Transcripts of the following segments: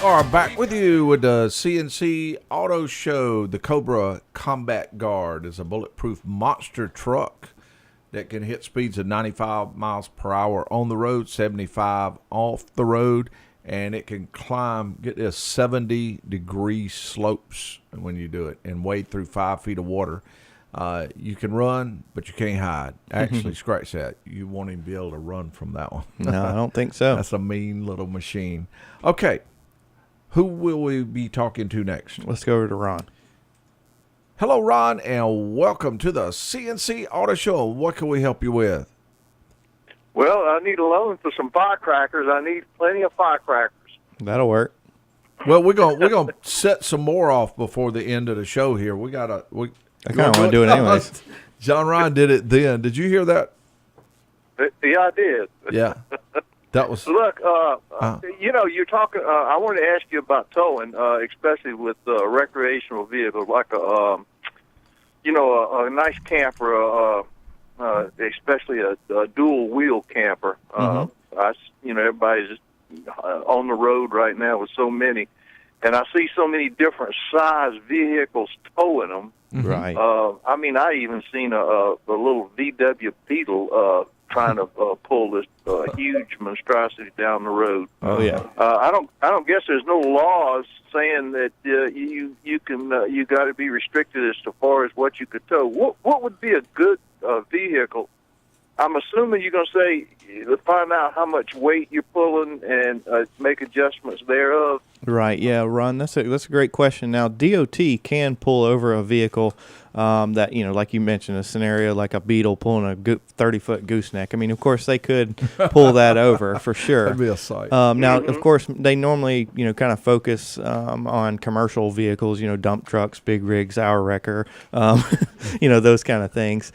are back with you with the CNC Auto Show. The Cobra Combat Guard is a bulletproof monster truck that can hit speeds of 95 miles per hour on the road, 75 off the road, and it can climb, get this, 70-degree slopes when you do it and wade through 5 feet of water. You can run, but you can't hide. Actually, scratch that. You won't even be able to run from that one. No, I don't think so. That's a mean little machine. Okay. Who will we be talking to next? Let's go over to Ron. Hello, Ron, and welcome to the CNC Auto Show. What can we help you with? Well, I need a loan for some firecrackers. I need plenty of firecrackers. That'll work. Well, we're gonna set some more off before the end of the show here. I kind of want to do it anyways. John Ryan did it then. Did you hear that? Yeah, I did. Yeah. That was. Look, you're talking. I wanted to ask you about towing, especially with recreational vehicles, like a nice camper, especially a dual wheel camper. Everybody's just on the road right now with so many, and I see so many different size vehicles towing them. Right. I even seen a little VW Beetle trying to pull this huge monstrosity down the road. Oh yeah. I don't guess there's no laws saying that you got to be restricted as far as what you could tow. What would be a good vehicle? I'm assuming you're going to say to find out how much weight you're pulling and make adjustments thereof. Right. Yeah, Ron. That's a great question. Now, DOT can pull over a vehicle that, like you mentioned, a scenario like a Beetle pulling a 30-foot gooseneck. I mean, of course, they could pull that over for sure. That'd be a sight. Now, of course, they normally, kind of focus on commercial vehicles, dump trucks, big rigs, hour wrecker, those kind of things.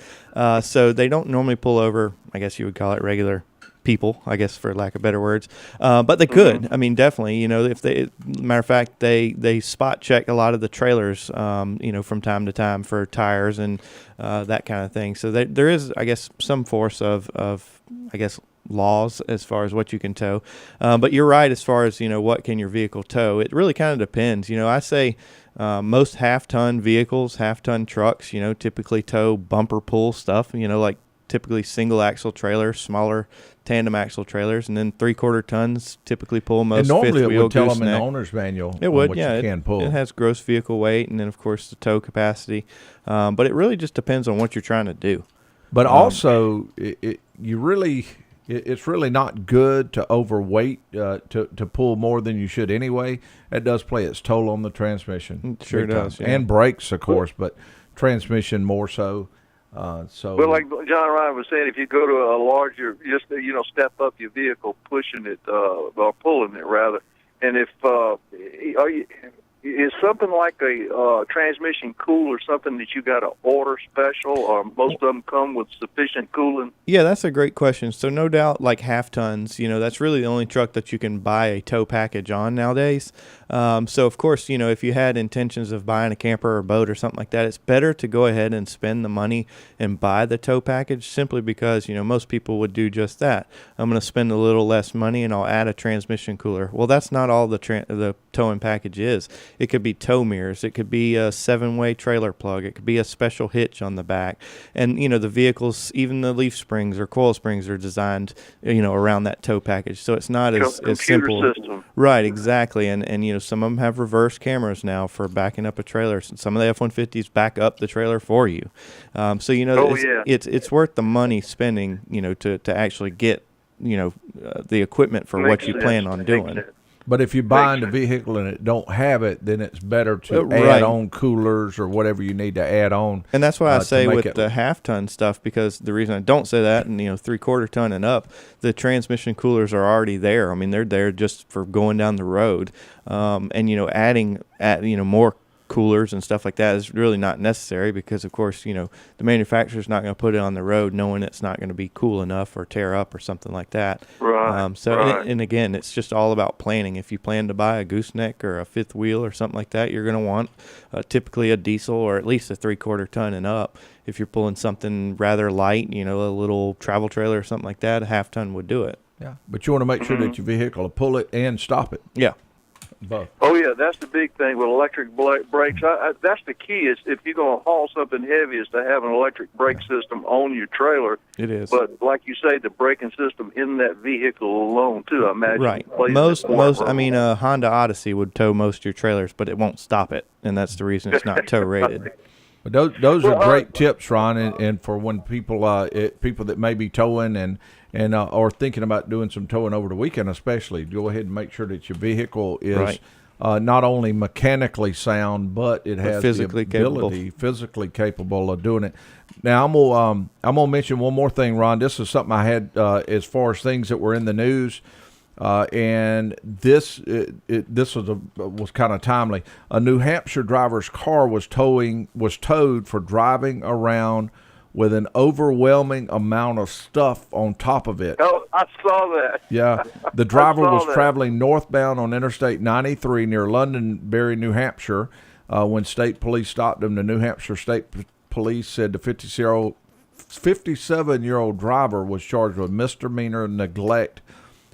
So they don't normally pull over, I guess you would call it regular people, I guess, for lack of better words. But they could. I mean, definitely, if they, matter of fact, they spot check a lot of the trailers, from time to time for tires and that kind of thing. So there is, I guess, some force of I guess, laws as far as what you can tow. But you're right as far as, what can your vehicle tow. It really kind of depends. I say most half-ton vehicles, half-ton trucks, typically tow bumper pull stuff, like typically single axle trailers, smaller tandem axle trailers, and then 3/4 tons typically pull most fifth wheel gooseneck. Normally it would tell them in the owner's manual it would, what yeah, you can pull. It has gross vehicle weight and then, of course, the tow capacity. But it really just depends on what you're trying to do. But also, it's really not good to overweight to pull more than you should anyway. It does play its toll on the transmission. It sure does, yeah. And brakes, of course, but transmission more so. Well, like John Ryan was saying, if you go to a larger, just step up your vehicle, pushing it or pulling it rather, and if is something like a transmission cooler something that you got to order special, or most of them come with sufficient cooling? Yeah, that's a great question. So no doubt, like half tons, that's really the only truck that you can buy a tow package on nowadays. So of course, if you had intentions of buying a camper or boat or something like that, it's better to go ahead and spend the money and buy the tow package, simply because, most people would do just that. I'm going to spend a little less money and I'll add a transmission cooler. Well, that's not all the towing package is. It could be tow mirrors. It could be a 7-way trailer plug. It could be a special hitch on the back. And, the vehicles, even the leaf springs or coil springs are designed, around that tow package. So it's not as simple. System. Right, exactly. And some of them have reverse cameras now for backing up a trailer. Some of the F-150s back up the trailer for you. It's worth the money spending, to actually get, the equipment for what you plan on doing. But if you buy the vehicle and it don't have it, then it's better to add on coolers or whatever you need to add on. And that's why I say with the half-ton stuff, because the reason I don't say that, and 3/4 ton and up, the transmission coolers are already there. I mean, they're there just for going down the road, and adding more coolers and stuff like that is really not necessary, because of course the manufacturer's not going to put it on the road knowing it's not going to be cool enough or tear up or something like that. Right. And again, it's just all about planning. If you plan to buy a gooseneck or a fifth wheel or something like that, you're going to want typically a diesel or at least a 3/4 ton and up. If you're pulling something rather light, a little travel trailer or something like that, a half ton would do it. Yeah, but you want to make sure that your vehicle will pull it and stop it. Yeah. Both. Oh yeah, that's the big thing with electric brakes. That's the key. Is if you're going to haul something heavy, is to have an electric brake system on your trailer. It is. But like you say, the braking system in that vehicle alone too. I imagine. Right. plays an Most. important I mean, role. a Honda Odyssey would tow most of your trailers, but it won't stop it, and that's the reason it's not tow rated. But those are Well, great tips, Ron, and for when people people that may be towing and or thinking about doing some towing over the weekend, especially, go ahead and make sure that your vehicle is Right. not only mechanically sound, but it has physically the ability, physically capable of doing it. Now I'm gonna mention one more thing, Ron. This is something I had as far as things that were in the news. And this was kind of timely. A New Hampshire driver's car was towed for driving around with an overwhelming amount of stuff on top of it. Oh, I saw that. Yeah, the driver saw was that. traveling northbound on Interstate 93 near Londonderry, New Hampshire. When state police stopped him, the New Hampshire State Police said the 57-year-old driver was charged with misdemeanor neglect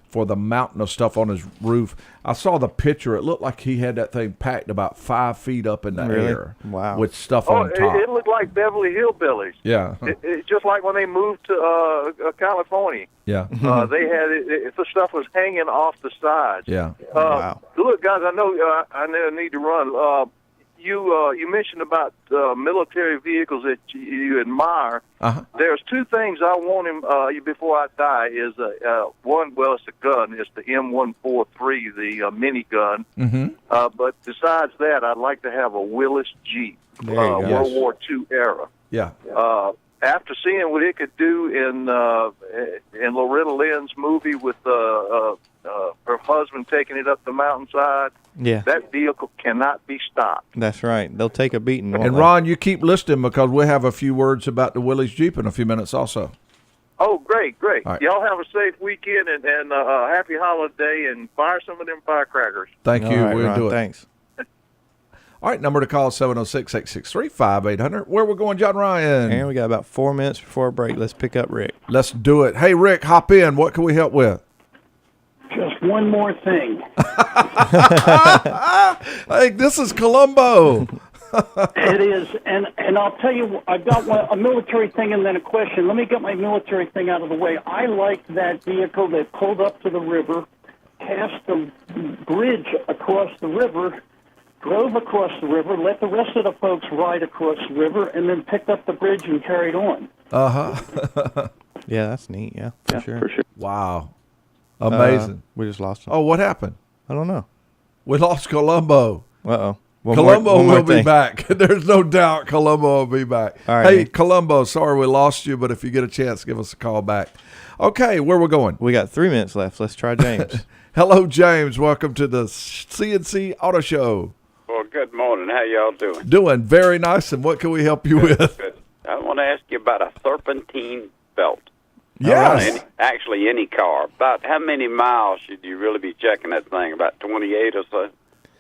for the mountain of stuff on his roof. I saw the picture. It looked like he had that thing packed about 5 feet up in the Really? air. Wow. With stuff Oh, on top. it looked like Beverly Hillbillies. Yeah. It's just like when they moved to California. Yeah. They had the stuff was hanging off the sides. Yeah. Wow. Look, guys, I know I need to run. You mentioned about military vehicles that you admire. Uh-huh. There's two things I want him before I die. Is one? Well, it's a gun. It's the M143, the minigun. Mm-hmm. But besides that, I'd like to have a Willis Jeep, There you go. World War II era. Yeah. After seeing what it could do in Loretta Lynn's movie with her husband taking it up the mountainside, Yeah, that vehicle cannot be stopped. that's right. They'll take a beating. won't And they? Ron, you keep listening because we'll have a few words about the Willys Jeep in a few minutes also. Oh, great. All right. Y'all have a safe weekend and a happy holiday, and fire some of them firecrackers. Thank All you. right, We'll Ron, do it. Thanks. All right, number to call is 706-863-5800. Where we're going, John Ryan? And we got about 4 minutes before a break. Let's pick up Rick. Let's do it. Hey, Rick, hop in. What can we help with? Just one more thing. Hey, this is Columbo. It is, and I'll tell you, I've got a military thing and then a question. Let me get my military thing out of the way. I like that vehicle that pulled up to the river, passed the bridge across the river, drove across the river, let the rest of the folks ride across the river, and then picked up the bridge and carried on. Uh-huh. Yeah, that's neat. Yeah, for sure. Wow. Amazing. We just lost him. Oh, what happened? I don't know. We lost Columbo. Uh-oh. Columbo one more will be thing. back. There's no doubt Columbo will be back. All right, Hey, Nick. Columbo, sorry we lost you, but if you get a chance, give us a call back. Okay, where we going? We got 3 minutes left. Let's try James. Hello, James. Welcome to the CNC Auto Show. Well, good morning. How y'all doing? Doing very nice, and what can we help you with? Good. I want to ask you about a serpentine belt. Yes. Actually, any car. About how many miles should you really be checking that thing? About 28 or so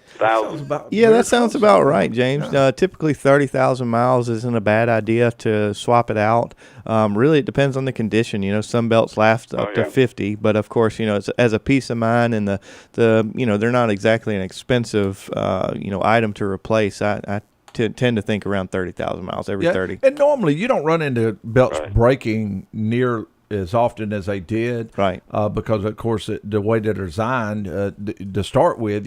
thousand? Yeah, that sounds about right, James. Typically, 30,000 miles isn't a bad idea to swap it out. Really, it depends on the condition. You know, some belts last up to yeah. 50, but of course, you know, it's as a peace of mind, and the you know, they're not exactly an expensive item to replace. I tend to think around 30,000 miles every 30. And normally you don't run into belts Right. breaking near as often as they did, Right. Because of course the way they're designed to start with,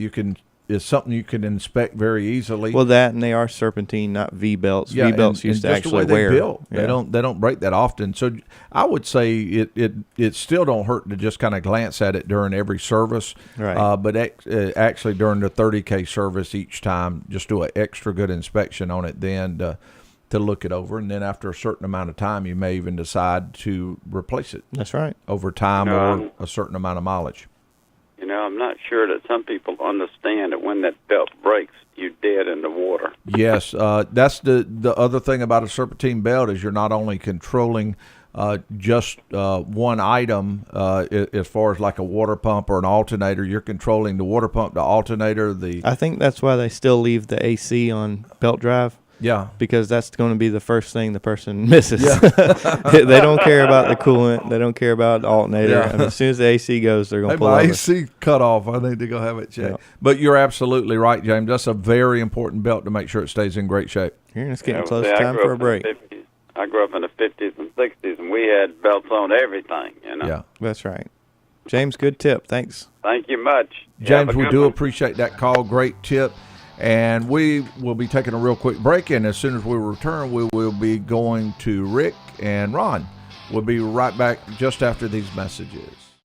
is something you can inspect very easily. Well, that, and they are serpentine, not V belts. V belts used to just the way actually wear. they're built. Yeah. They don't break that often. So I would say it still don't hurt to just kind of glance at it during every service. Right. But actually during the 30K service each time, just do an extra good inspection on it then to look it over, and then after a certain amount of time, you may even decide to replace it That's right. over time No. or a certain amount of mileage. You know, I'm not sure that some people understand that when that belt breaks, you're dead in the water. Yes, that's the other thing about a serpentine belt is you're not only controlling just one item as far as like a water pump or an alternator. You're controlling the water pump, the alternator, I think that's why they still leave the AC on belt drive. Yeah. because that's going to be the first thing the person misses. They don't care about the coolant. They don't care about the alternator. Yeah. I mean, as soon as the AC goes, they're going Hey, to pull my over. AC cut off. I need to go have it checked. Yeah. But you're absolutely right, James. That's a very important belt to make sure it stays in great shape. Here, it's getting Yeah, close see, I time grew for a up in break. the 50s. I grew up in the 50s and 60s, and we had belts on everything, you know. Yeah. That's right. James, good tip. Thanks. Thank you much. James, Have a we good do one. appreciate that call. Great tip. And we will be taking a real quick break. And as soon as we return, we will be going to Rick and Ron. We'll be right back just after these messages.